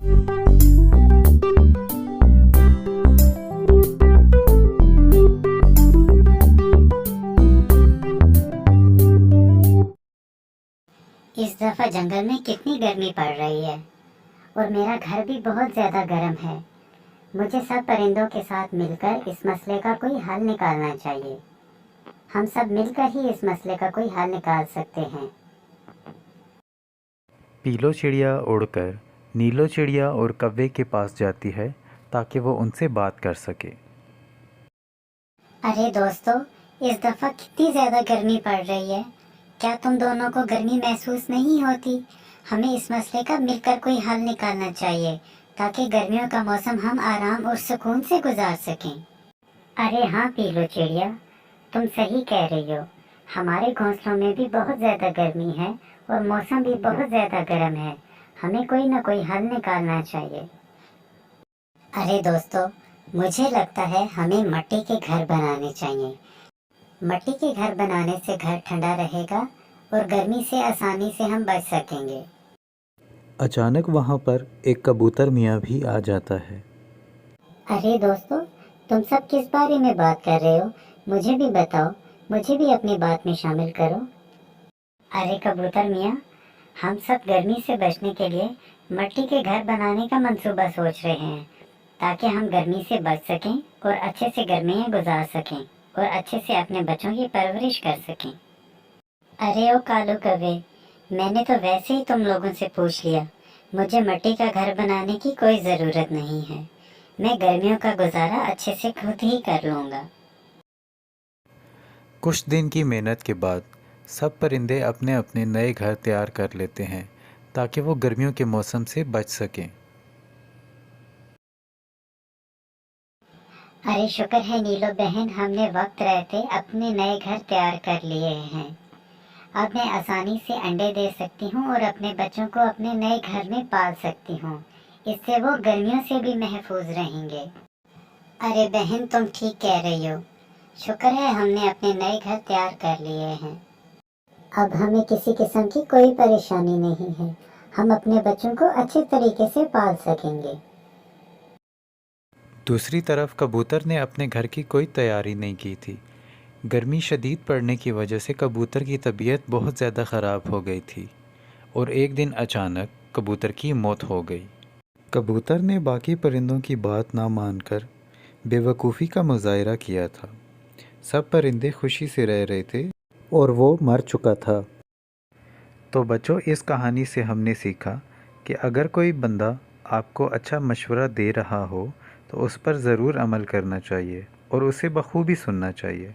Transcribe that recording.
इस दफ़ा जंगल में कितनी गर्मी पड़ रही है और मेरा घर भी बहुत ज़्यादा गर्म है। मुझे सब परिंदों के साथ मिलकर इस मसले का कोई हल निकालना चाहिए। हम सब मिलकर ही इस मसले का कोई हल निकाल सकते हैं। पीलो चिड़िया उड़कर नीलो चिड़िया और कौवे के पास जाती है ताकि वो उनसे बात कर सके। अरे दोस्तों, इस दफ़ा कितनी ज़्यादा गर्मी पड़ रही है। क्या तुम दोनों को गर्मी महसूस नहीं होती? हमें इस मसले का मिलकर कोई हल निकालना चाहिए ताकि गर्मियों का मौसम हम आराम और सुकून से गुजार सकें। अरे हाँ पीलो चिड़िया, तुम सही कह रही हो। हमारे घोंसलों में भी बहुत ज़्यादा गर्मी है और मौसम भी बहुत ज़्यादा गर्म है। हमें कोई ना कोई हल निकालना चाहिए। अरे दोस्तों, मुझे लगता है हमें मिट्टी के घर बनाने चाहिए। मिट्टी के घर बनाने से घर ठंडा रहेगा और गर्मी से आसानी से हम बच सकेंगे। अचानक वहाँ पर एक कबूतर मियाँ भी आ जाता है। अरे दोस्तों, तुम सब किस बारे में बात कर रहे हो? मुझे भी बताओ, मुझे भी अपनी बात में शामिल करो। अरे कबूतर मियाँ, हम सब गर्मी से बचने के लिए मिट्टी के घर बनाने का मंसूबा सोच रहे हैं ताकि हम गर्मी से बच सकें और अच्छे से गर्मियाँ गुजार सकें और अच्छे से अपने बच्चों की परवरिश कर सकें। अरे ओ कालू कौवे, मैंने तो वैसे ही तुम लोगों से पूछ लिया। मुझे मिट्टी का घर बनाने की कोई ज़रूरत नहीं है। मैं गर्मियों का गुजारा अच्छे से खुद ही कर लूँगा। कुछ दिन की मेहनत के बाद सब परिंदे अपने अपने नए घर तैयार कर लेते हैं ताकि वो गर्मियों के मौसम से बच सकें। अरे शुक्र है नीलो बहन, हमने वक्त रहते अपने नए घर तैयार कर लिए हैं। अब मैं आसानी से अंडे दे सकती हूँ और अपने बच्चों को अपने नए घर में पाल सकती हूँ। इससे वो गर्मियों से भी महफूज रहेंगे। अरे बहन, तुम ठीक कह रही हो। शुक्र है हमने अपने नए घर तैयार कर लिए हैं। अब हमें किसी किस्म की कोई परेशानी नहीं है। हम अपने बच्चों को अच्छे तरीके से पाल सकेंगे। दूसरी तरफ कबूतर ने अपने घर की कोई तैयारी नहीं की थी। गर्मी शदीद पड़ने की वजह से कबूतर की तबीयत बहुत ज़्यादा ख़राब हो गई थी और एक दिन अचानक कबूतर की मौत हो गई। कबूतर ने बाकी परिंदों की बात ना मानकर बेवकूफ़ी का मुजाहरा किया था। सब परिंदे खुशी से रह रहे थे और वो मर चुका था। तो बच्चों, इस कहानी से हमने सीखा कि अगर कोई बंदा आपको अच्छा मशवरा दे रहा हो तो उस पर ज़रूर अमल करना चाहिए और उसे बखूबी सुनना चाहिए।